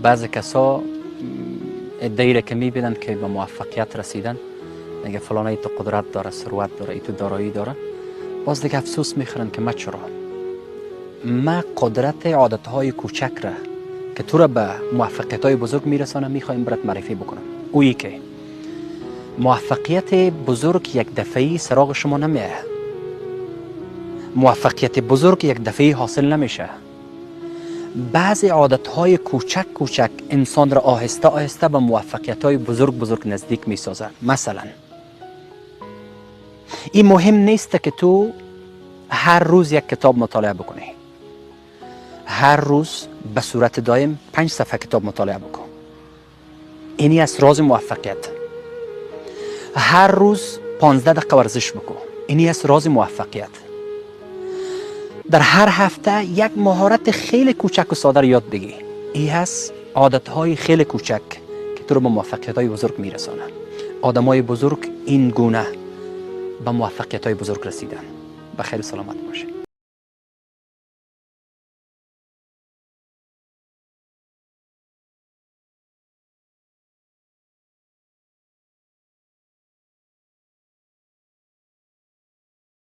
بعضی کسا ادعی را که میبینند که به موفقیت رسیدن، میگه فلان ای تو قدرت داره، ثروت داره، ای تو دارایی داره، باز دیگه افسوس میخورن که ما چرا؟ ما قدرت عادتهای کوچک را که تو را به موفقیت های بزرگ میرسانه میخوایم برات معرفی بکنم. اویی که موفقیت بزرگ یک دفعی سراغ شما نمیه. موفقیت بزرگ یک دفعی حاصل نمیشه. بعضی عادتهای کوچک کوچک انسان را آهسته آهسته به موفقیت های بزرگ نزدیک میسازه. مثلا این مهم نیست که تو هر روز یک کتاب مطالعه بکنی. هر روز به صورت دائم 5 صفحه کتاب مطالعه بکن. اینی از راز موفقیت. هر روز 15 دقیقه ورزش بکن. اینی از راز موفقیت. در هر هفته یک مهارت خیلی کوچک و ساده یاد بگی. این هست عادتهای خیلی کوچک که تو رو به موفقیت‌های بزرگ میرسانه. آدمای بزرگ این گونه به موفقیت‌های بزرگ رسیدن. بخیر و سلامت باشید.